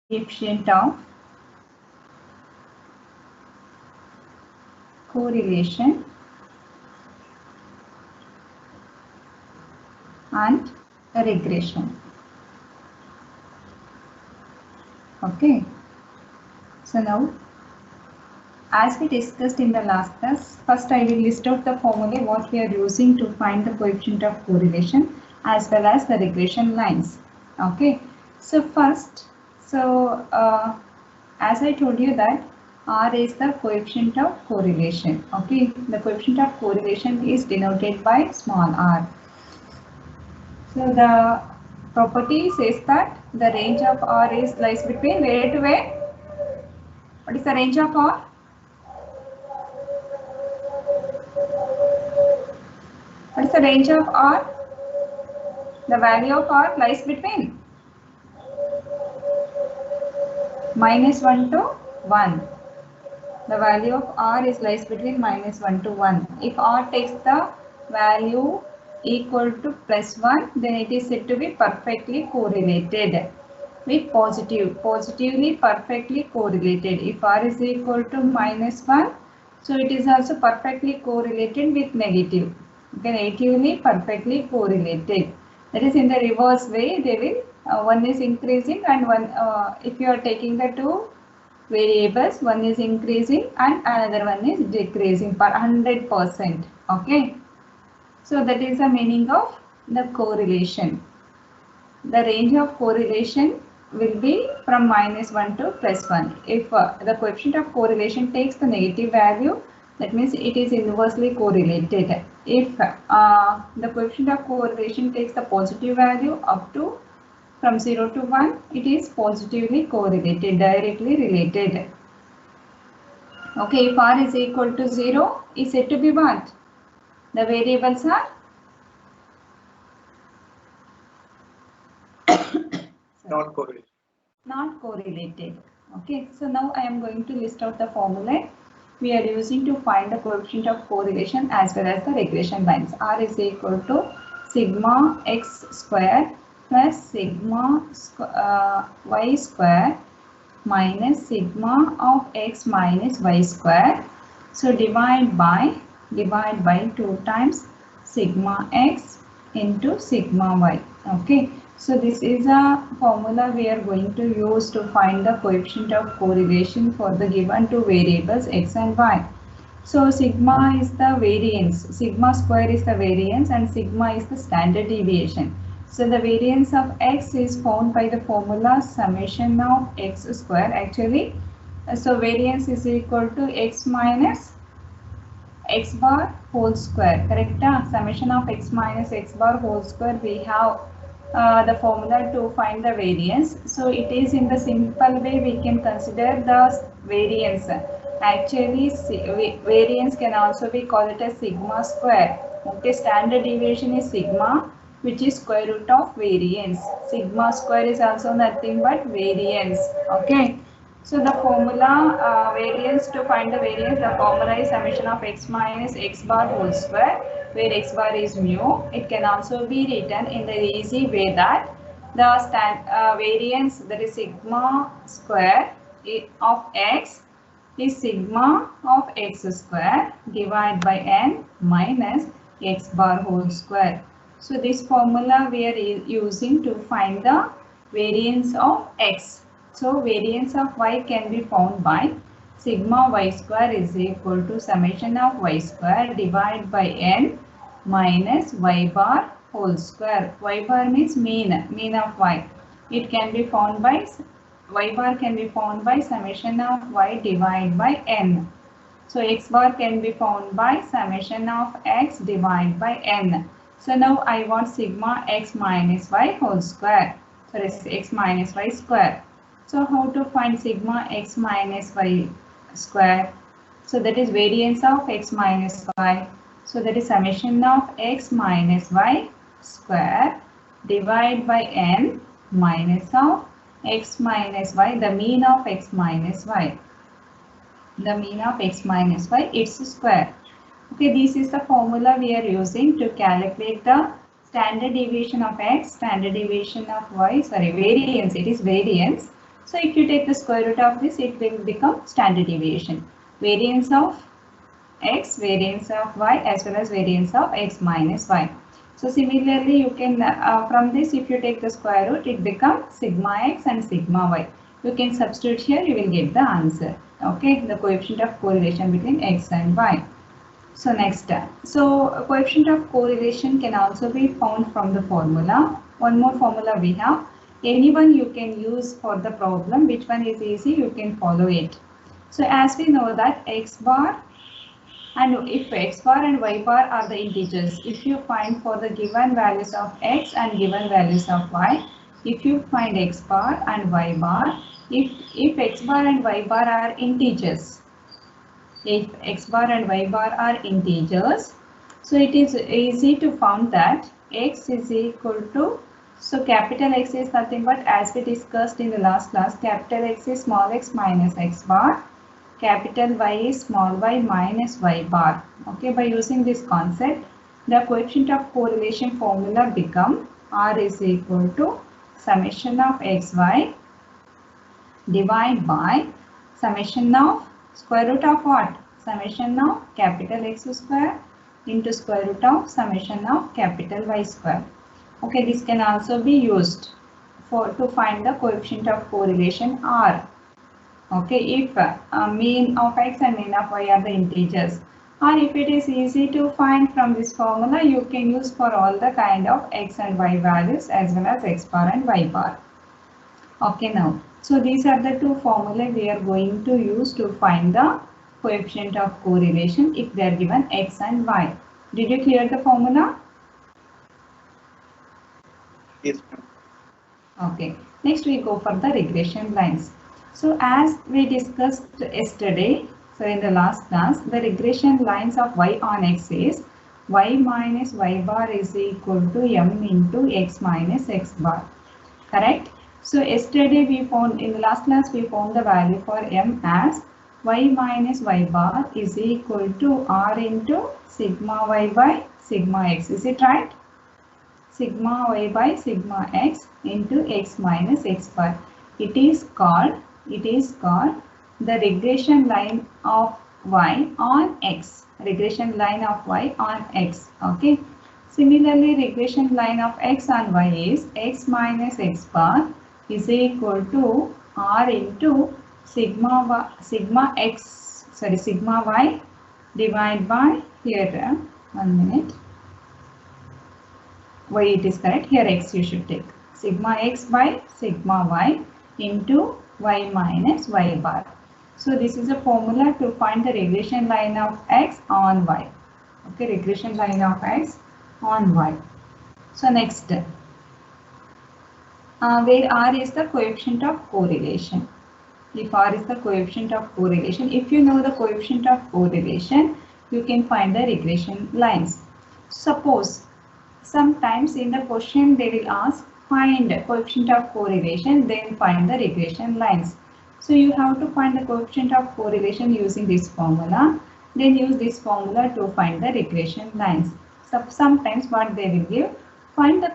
coefficient of correlation and regression. Okay, so now as we discussed in the last class, first I will list out the formula what we are using to find the coefficient of correlation as well as the regression lines. Okay, so first, as I told you that R is the coefficient of correlation. Okay, the coefficient of correlation is denoted by small r. So the property says that the range of R lies between where to where? What is the range of R? What is the range of R? The value of R lies between -1 to 1. The value of R lies between -1 to 1. If R takes the value equal to +1, then it is said to be perfectly correlated with positive. Positively perfectly correlated. If R is equal to -1, so it is also perfectly correlated with negative. Okay, negatively perfectly correlated. That is in the reverse way, they will one is increasing and one if you are taking the two variables, one is increasing and another one is decreasing per 100%. Okay, so that is the meaning of the correlation. The range of correlation will be from -1 to +1. If the coefficient of correlation takes the negative value, that means it is inversely correlated. If the coefficient of correlation takes the positive value up to from 0 to 1, it is positively correlated, directly related. Okay, if R is equal to 0, is said to be what? The variables are not correlated. Not correlated. Okay, so now I am going to list out the formula we are using to find the coefficient of correlation as well as the regression lines. R is equal to sigma x square plus sigma y square minus sigma of x minus y square. So divide by 2 times sigma x into sigma y. Okay, so this is a formula we are going to use to find the coefficient of correlation for the given two variables x and y. So sigma is the variance, sigma square is the variance and sigma is the standard deviation. So the variance of x is found by the formula summation of x square actually. So variance is equal to x minus x bar whole square, correct? Summation of x minus x bar whole square, we have the formula to find the variance. So it is in the simple way we can consider the variance. Actually variance can also be called as sigma square. Okay, standard deviation is sigma, which is square root of variance. Sigma square is also nothing but variance. Okay, so the formula variance, to find the variance, the formula is summation of x minus x bar whole square, where x bar is mu. It can also be written in the easy way that the variance, that is sigma square of x, is sigma of x square divided by n minus x bar whole square. So this formula we are using to find the variance of x. So variance of y can be found by sigma y square is equal to summation of y square divided by n minus y bar whole square. Y bar means mean of y. It can be found by y bar can be found by summation of y divided by n. So x bar can be found by summation of x divided by n. So now I want sigma x minus y whole square. So this is x minus y square. So how to find sigma x minus y square? So that is variance of x minus y. So that is summation of x minus y square divided by n minus of x minus y, the mean of x minus y. The mean of x minus y, its square. Okay, this is the formula we are using to calculate the standard deviation of x, standard deviation of y, sorry, variance, it is variance. So if you take the square root of this, it will become standard deviation. Variance of x, variance of y, as well as variance of x minus y. So similarly, you can from this, if you take the square root, it becomes sigma x and sigma y. You can substitute here, you will get the answer. Okay, the coefficient of correlation between x and y. So next, so coefficient of correlation can also be found from the formula. One more formula we have. Anyone you can use for the problem. Which one is easy, you can follow it. So as we know that x bar, and if x bar and y bar are the integers, if you find for the given values of x and given values of y, if you find x bar and y bar, if x bar and y bar are integers, if x bar and y bar are integers, so it is easy to find that x is equal to, so capital X is nothing but, as we discussed in the last class, capital X is small x minus x bar, capital Y is small y minus y bar. Okay, by using this concept, the coefficient of correlation formula become R is equal to summation of xy divided by summation of square root of what? Summation of capital X square into square root of summation of capital Y square. Okay, this can also be used to find the coefficient of correlation R. Okay, if mean of x and mean of y are the integers, or if it is easy to find from this formula, you can use for all the kind of x and y values as well as x bar and y bar. Okay, now, so these are the two formulae we are going to use to find the coefficient of correlation if they are given x and y. Did you clear the formula? Yes. Okay, next we go for the regression lines. So as we discussed yesterday, so in the last class, the regression lines of y on x is y minus y bar is equal to m into x minus x bar. Correct? So yesterday we found, in the last class we found the value for m as y minus y bar is equal to r into sigma y by sigma x. Is it right? Sigma y by sigma x into x minus x bar. It is called the regression line of y on x. Regression line of y on x. Okay. Similarly, regression line of x on y is x minus x bar is equal to r into sigma y divided by, here 1 minute, y it is correct, here x you should take, sigma x by sigma y into y minus y bar. So this is a formula to find the regression line of x on y. Okay, regression line of x on y. So next, where r is the coefficient of correlation. If r is the coefficient of correlation, if you know the coefficient of correlation, you can find the regression lines. Suppose sometimes in the question they will ask find coefficient of correlation, then find the regression lines. So you have to find the coefficient of correlation using this formula, then use this formula to find the regression lines. So sometimes what they will give, find the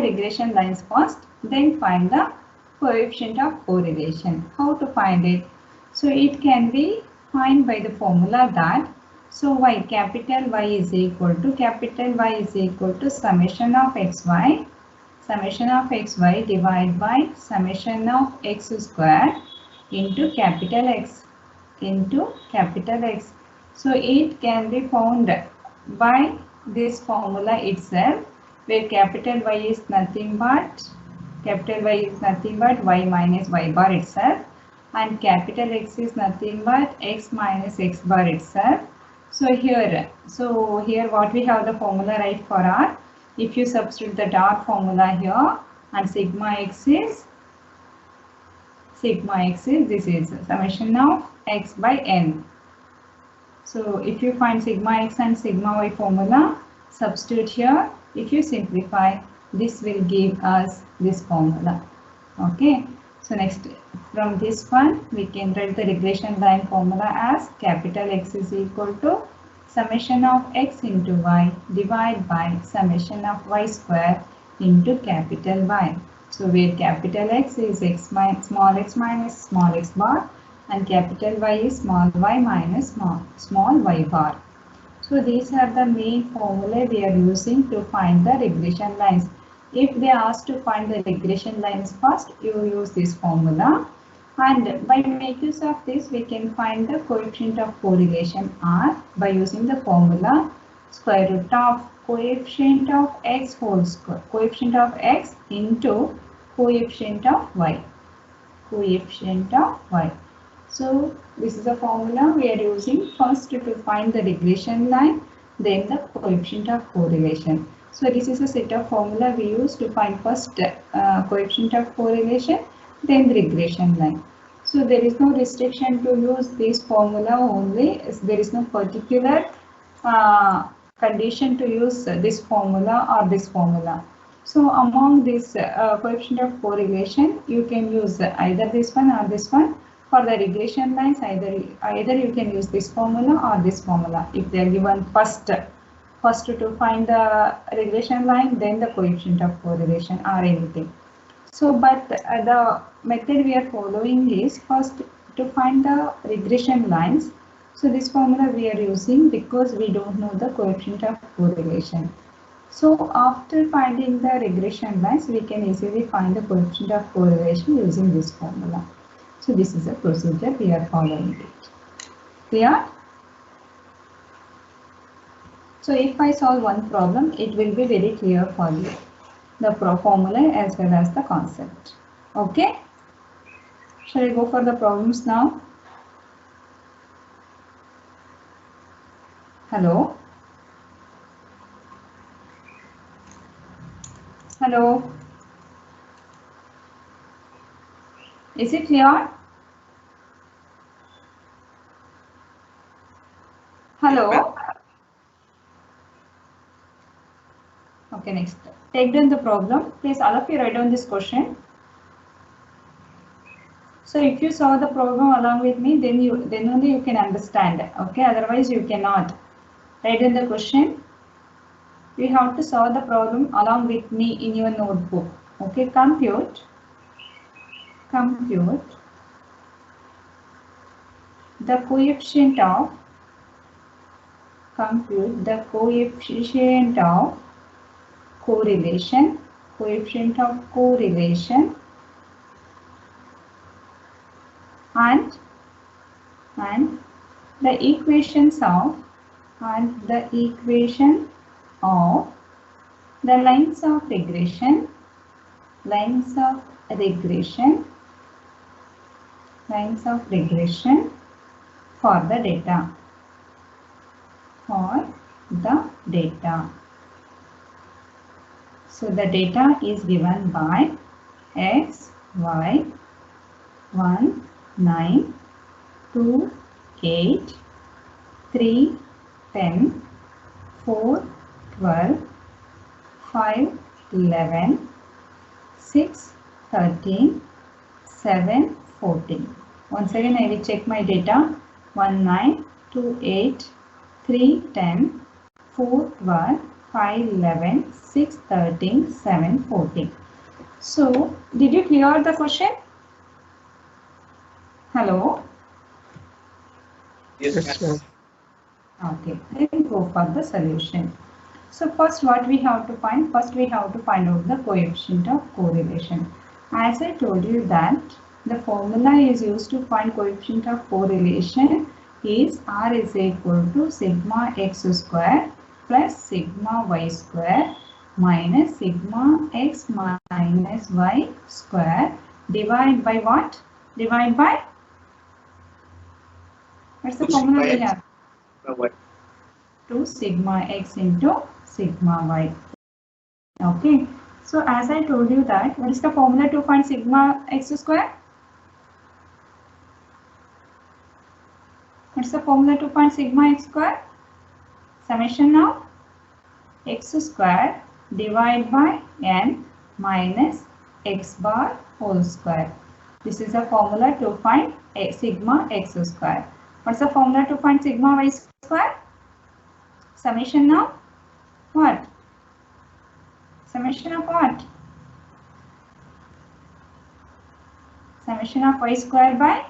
regression lines first, then find the coefficient of correlation. How to find it? So it can be find by the formula that, so capital Y is equal to summation of xy divided by summation of x square into capital X. So it can be found by this formula itself, where capital Y is nothing but y minus y bar itself, and capital X is nothing but x minus x bar itself. So here what we have the formula right for r. If you substitute the dot formula here, and sigma x is this is summation of x by n. So if you find sigma x and sigma y formula, substitute here. If you simplify, this will give us this formula. Okay. So next, from this one, we can write the regression line formula as capital X is equal to summation of x into y divided by summation of y square into capital Y. So where capital X is small x minus small x bar, and capital Y is small y minus small y bar. So these are the main formulae we are using to find the regression lines. If they ask to find the regression lines first, you use this formula. And by make use of this, we can find the coefficient of correlation R by using the formula square root of coefficient of x whole square, coefficient of x into coefficient of y, coefficient of y. So this is the formula we are using first to find the regression line, then the coefficient of correlation. So this is a set of formula we use to find first coefficient of correlation, then the regression line. So there is no restriction to use this formula only. There is no particular condition to use this formula or this formula. So among this coefficient of correlation, you can use either this one or this one. For the regression lines, either you can use this formula or this formula. If they are given first to find the regression line, then the coefficient of correlation or anything. So, but the method we are following is first to find the regression lines. So this formula we are using because we don't know the coefficient of correlation. So after finding the regression lines, we can easily find the coefficient of correlation using this formula. So this is the procedure we are following it. Clear? So if I solve one problem, it will be very clear for you, the formula as well as the concept. Okay? Shall I go for the problems now? Hello? Hello? Is it clear? Hello? Okay, next. Take down the problem. Please, all of you write down this question. So if you solve the problem along with me, then only you can understand. Okay, otherwise you cannot. Write down the question. You have to solve the problem along with me in your notebook. Okay, compute the coefficient of correlation, and the equations of the lines of regression for the data. So the data is given by x, y, 1, 9, 2, 8, 3, 10, 4, 12, 5, 11, 6, 13, 7, 14. Once again, I will check my data. 1, 9, 2, 8, 3, 10, 4, 12, 5, 11, 6, 13, 7, 14. So, did you clear the question? Hello? Yes, ma'am. Okay, I will go for the solution. So first what we have to find? First we have to find out the coefficient of correlation. As I told you that the formula is used to find coefficient of correlation is R is equal to sigma x square plus sigma y square minus sigma x minus y square divided by what? Divide by? What's the formula we have? 2 sigma x into sigma y. Okay. So as I told you that, what is the formula to find sigma x square? What's the formula to find sigma x square? Summation of x square divided by n minus x bar whole square. This is the formula to find sigma x square. What's the formula to find sigma y square? Summation of what? Summation of what? Summation of y square by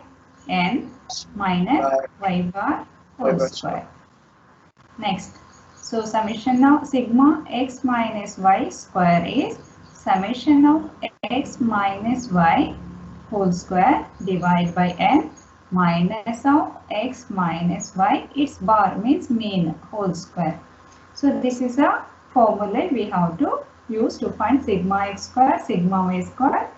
n minus y bar whole square. Next, so summation of sigma x minus y square is summation of x minus y whole square divided by n minus of x minus y, its bar means mean whole square. So this is a formula we have to use to find sigma x square, sigma y square,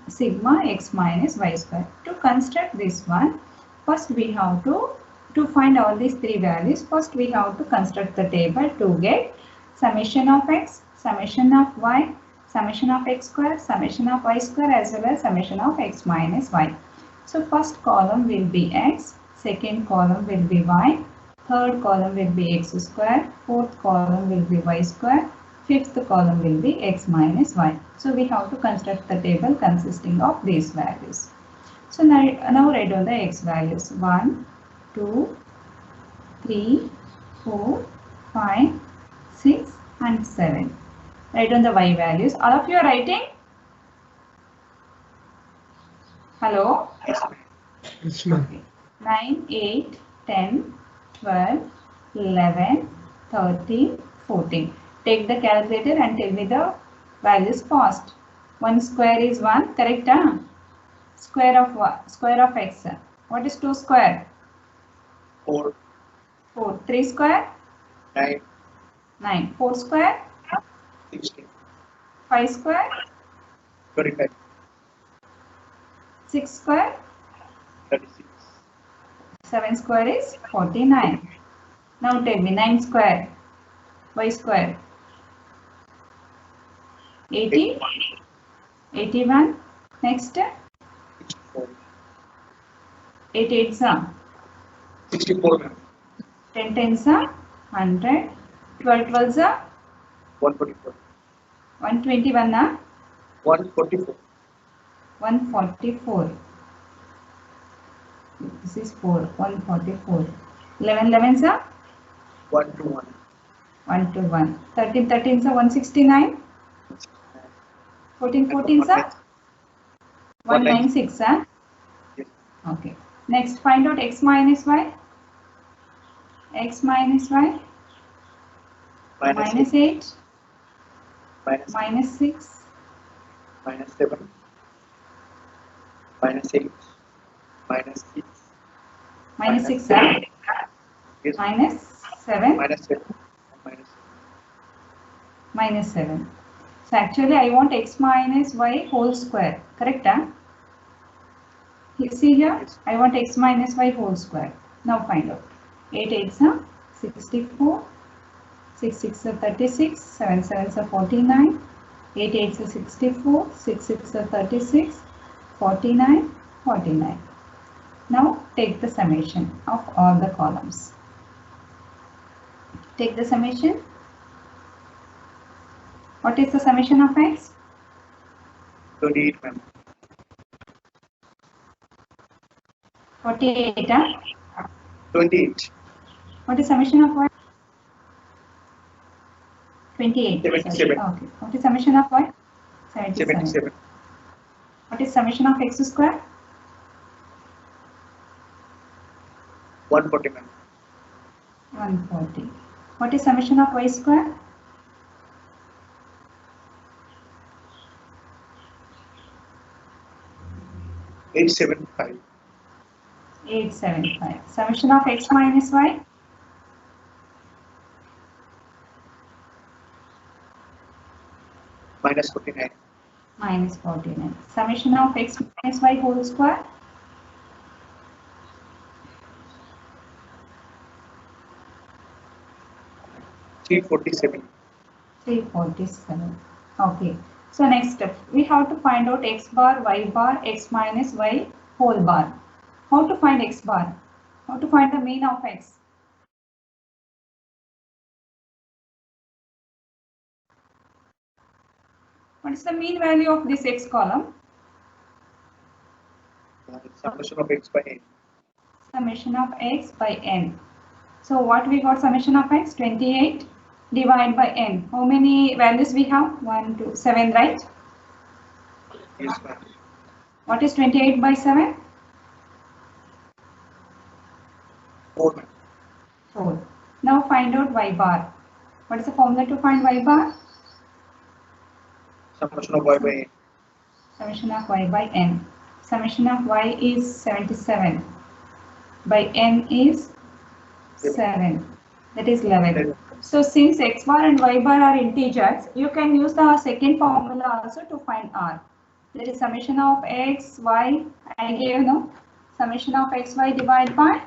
sigma x minus y square. To construct this one, first we have to find all these three values, first we have to construct the table to get summation of x, summation of y, summation of x square, summation of y square, as well as summation of x minus y. So first column will be x, second column will be y, third column will be x square, fourth column will be y square, fifth column will be x minus y. So we have to construct the table consisting of these values. So now write down the x values. 1, 2, 3, 4, 5, 6 and 7. Write down the y values. All of you are writing? Hello? Yes, ma'am. 9, 8, 10, 12, 11, 13, 14. Take the calculator and tell me the values fast. 1 square is 1, correct? Square of what? Square of x. What is 2 square? 4. 4. 3 square? 9. 9. 4 square? 16. 5 square? 25. 6 square? 36. 7 square is 49. Now tell me 9 square, y square, 80, 81, next 64. 8 8s are 64, ma'am. 10 10s are 100, 12 12s are 144. 121 are 144. 144. This is 4, 144. 11 11s are 121. 1 to 1. 13 13s are 169. 14 14s are 196. Yes. Okay. Next, find out x minus y. X minus y. Minus 8. Minus 6. Minus 7. Minus 8. Minus 6. Minus 6. Yes. Minus 7. Minus 7. Minus 7. Minus 7. So actually I want x minus y whole square. Correct? You see here? Yes. I want x minus y whole square. Now find out. 8 8s are 64. 6 6 are 36. 7 7s are 49. 8 8s are 64. 6 6 are 36. 49. 49. Now take the summation of all the columns. Take the summation. What is the summation of x? 28, ma'am. 48. 28. What is summation of y? 28. 77. Sorry. Okay. What is summation of y? 77. 77. What is summation of x square? 140, ma'am. 140. What is summation of y square? 875. 875. Summation of x minus y? Minus 49. Minus 49. Summation of x minus y whole square? $347. 347. Okay. So next step, we have to find out x bar, y bar, x minus y whole bar. How to find x bar? How to find the mean of x? What is the mean value of this x column? Summation of x by n. Summation of x by n. So what we got summation of x? 28 divided by n. How many values we have? 1, 2, 7, right? Yes, ma'am. What is 28 by 7? 4, ma'am. 4. Now find out y bar. What is the formula to find y bar? Summation of y by n. Summation of y by n. Summation of y is 77. By n is 7. That is 11. So since x bar and y bar are integers, you can use the second formula also to find r. That is summation of x, y, I gave no. Summation of x, y divided by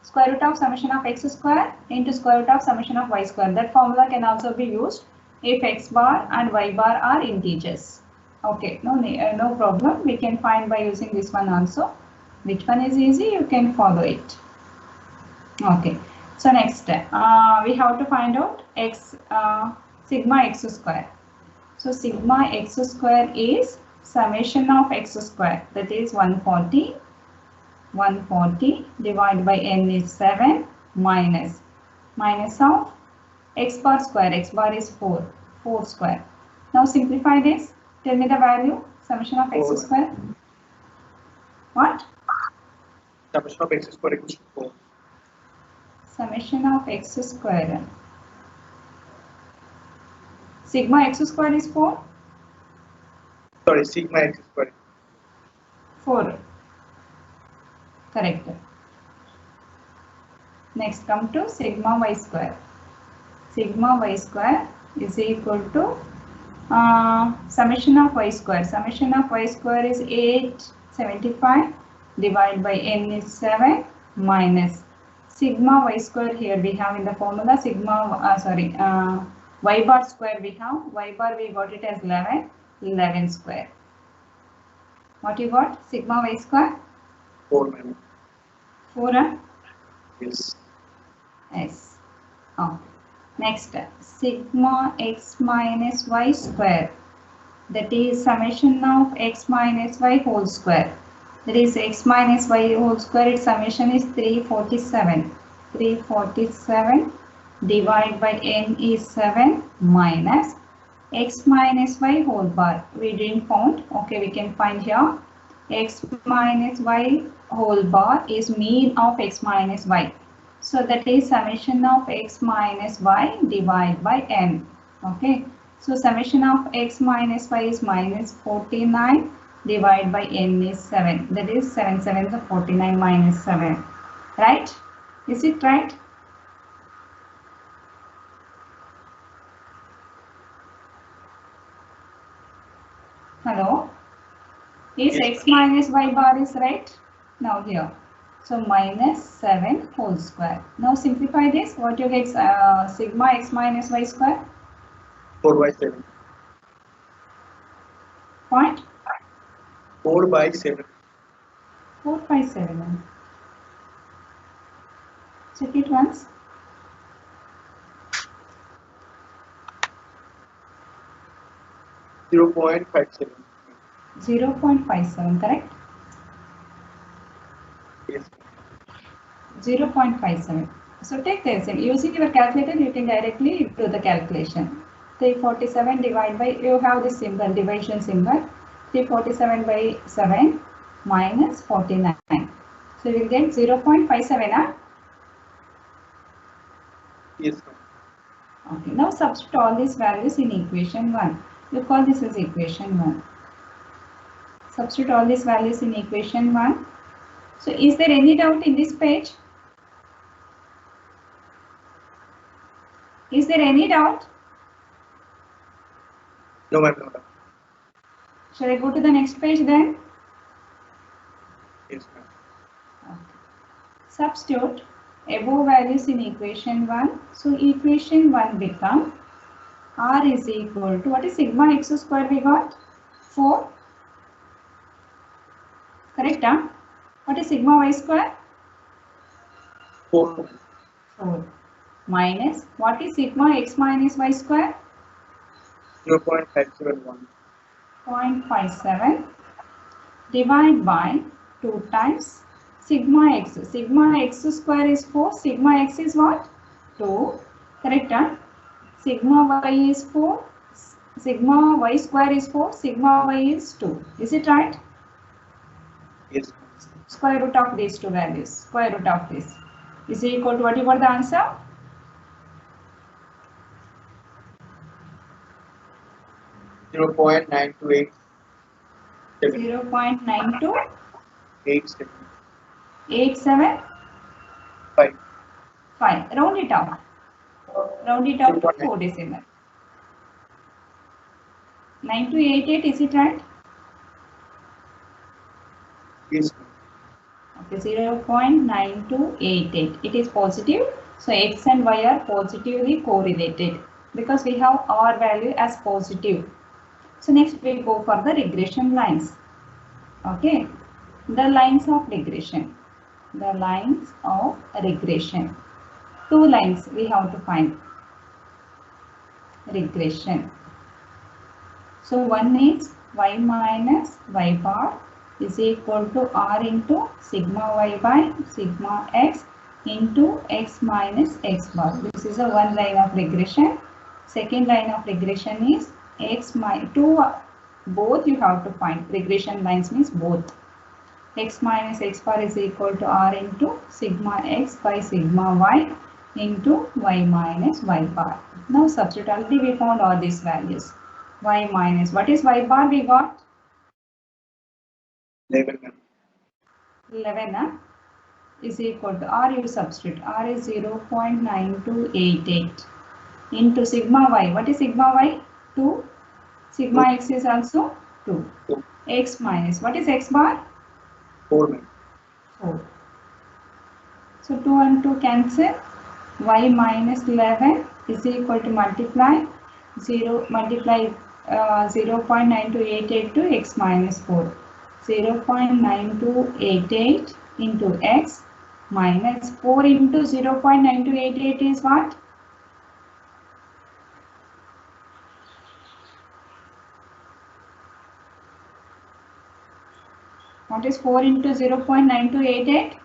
square root of summation of x square into square root of summation of y square. That formula can also be used if x bar and y bar are integers. Okay, no problem. We can find by using this one also. Which one is easy? You can follow it. Okay. So next, we have to find out x sigma x square. So sigma x square is summation of x square, that is 140. 140 divided by n is 7 minus of x bar square. X bar is 4 square. Now simplify this. Tell me the value. Summation of x 4. square. What? Summation of x square equals to 4. Summation of x square. Sigma x square is 4. Sorry, sigma x square. 4. Correct. Next come to sigma y square. Sigma y square is equal to summation of y square. Summation of y square is 875 divided by n is 7 minus sigma y square. Here we have in the formula sigma y bar square we have. Y bar we got it as 11 square. What you got? Sigma y square? 4, ma'am. 4. Yes. Yes. Oh. Next, sigma x minus y square. That is summation of x minus y whole square. That is x minus y whole square. Its summation is 347. 347 divided by n is 7 minus x minus y whole bar. We didn't found. Okay, we can find here. X minus y whole bar is mean of x minus y. So that is summation of x minus y divided by n. Okay. So summation of x minus y is minus 49 divided by n is 7. That is 7 7 the 49 minus 7. Right? Is it right? Hello? Is Yes, x minus y bar is right? Now here. So minus 7 whole square. Now simplify this. What you get? Sigma x minus y square? 4 by 7. Point? 4 by 7. 4 by 7. Check it once. 0.57. 0.57, correct? Yes. 0.57. So take this. Using your calculator, you can directly do the calculation. 347 divided by, you have this symbol, division symbol. 347 by 7 minus 49. So you will get 0.57. Huh? Yes, ma'am. Okay. Now substitute all these values in equation 1. You call this as equation 1. Substitute all these values in equation 1. So is there any doubt in this page? Is there any doubt? No, ma'am. No, ma'am. Shall I go to the next page then? Yes, ma'am. Okay. Substitute above values in equation 1. So equation 1 become r is equal to, what is sigma x square we got? 4. Correct? Huh? What is sigma y square? 4. 4. Minus, what is sigma x minus y square? 0.571. 0.57 divided by 2 times sigma x. Sigma x square is 4. Sigma x is what? 2. Correct? Huh? Sigma y is 4. Sigma y square is 4. Sigma y is 2. Is it right? Yes. Square root of these two values. Square root of this is equal to what you got the answer? 0.928. 0.9287. 87. 5. Round it up. Round it up to 4 decimal. 9288, is it right? Yes. Okay, 0.9288. It is positive. So x and y are positively correlated because we have R value as positive. So next we go for the regression lines. Okay, the lines of regression. The lines of regression. 2 lines we have to find. Regression. So one is y minus y bar is equal to r into sigma y by sigma x into x minus x bar. This is a one line of regression. Second line of regression is x minus 2. Both you have to find. Regression lines means both. X minus x bar is equal to r into sigma x by sigma y into y minus y bar. Now substitute. Already we found all these values. Y minus, what is y bar we got? 11. 11 is equal to r, you substitute. R is 0.9288 into sigma y. What is sigma y? 2. Sigma x is also 2. X minus, what is x bar? 4. 4. So 2 and 2 cancel. Y minus 11 is equal to multiply 0.9288 to x minus 4. 0.9288 into x minus 4 into 0.9288 is what? What is 4 into 0.9288?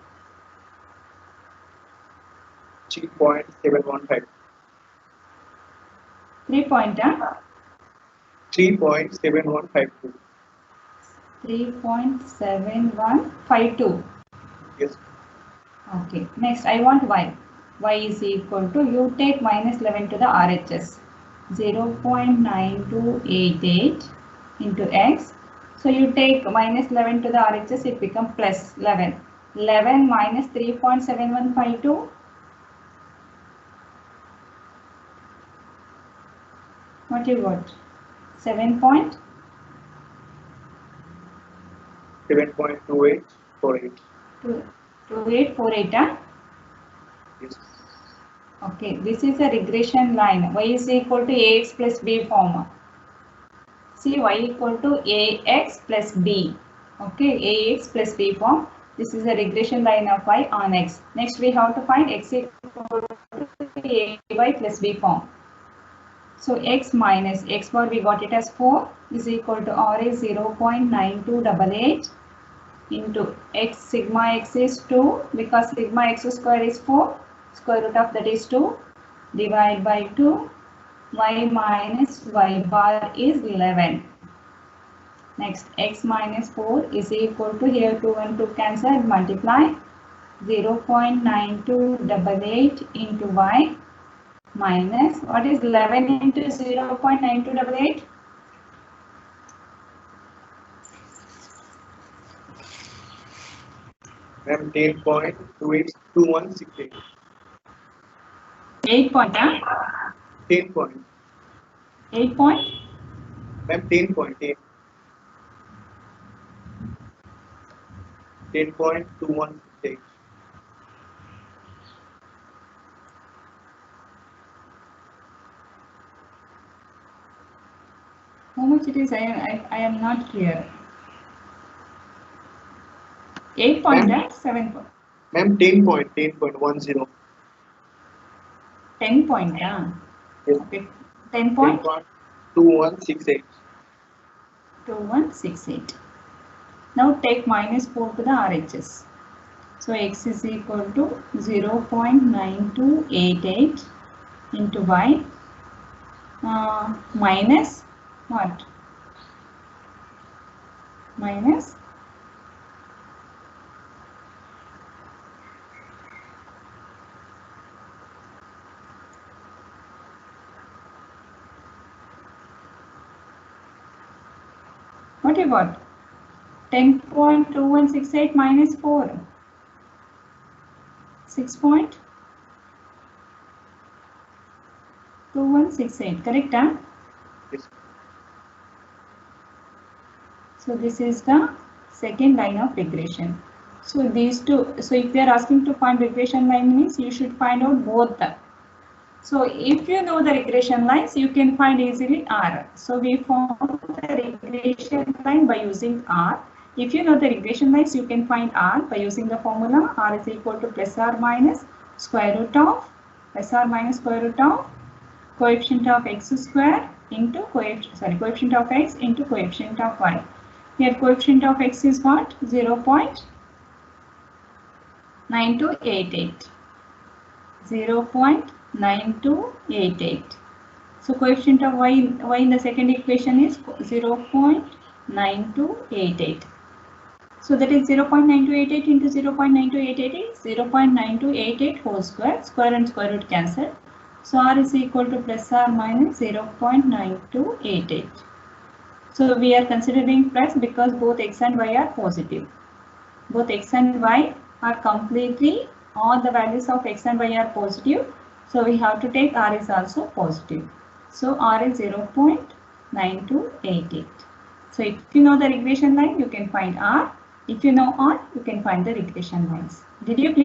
3.715. 3.7152. 3.7152. Yes. Okay. Next, I want y. Y is equal to, you take minus 11 to the RHS. 0.9288 into x. So you take minus 11 to the RHS, it becomes plus 11. 11 minus 3.7152. What you got? 7.2848. 7.2848. 2848, huh? Yes. Okay, this is a regression line. Y is equal to ax plus b form. See, y equal to ax plus b. Okay, ax plus b form. This is a regression line of y on x. Next, we have to find x equal to ay plus b form. So x minus x bar, we got it as 4 is equal to r is 0.9288 into x, sigma x is 2 because sigma x square is 4, square root of that is 2, divide by 2, y minus y bar is 11. Next, x minus 4 is equal to, here 2 and 2 cancel, multiply 0.9288 into y minus, what is 11 into 0.9288? Ma'am, 10.282168. 8 point, huh? 10 point. 8 point? Ma'am, 10.8. 10.2168. How much it is? I am not clear. 8 point, Ma'am, 7 point. Ma'am, 10.10. 10 point, Yes. okay. 10 point? 10.2168. 2168. Now take minus 4 to the RHS. So x is equal to 0.9288 into y minus what? Minus What about 10.2168 minus 4? 6.2168, correct? Huh? Yes. So this is the second line of regression. So these two, so if they are asking to find regression line means you should find out both the. So if you know the regression lines, you can find easily R. So we found the regression line by using R. If you know the regression lines, you can find R by using the formula R is equal to plus or minus square root of coefficient of x square into coefficient of x into coefficient of y. Here coefficient of x is what? 0.9288. 0.9288. So coefficient of y in the second equation is 0.9288. So that is 0.9288 into 0.9288 is 0.9288 whole square. Square and square root cancel. So R is equal to plus or minus 0.9288. So we are considering plus because both x and y are positive. Both x and y are completely, all the values of x and y are positive. So we have to take R is also positive. So R is 0.9288. So if you know the regression line, you can find R. If you know R, you can find the regression lines. Did you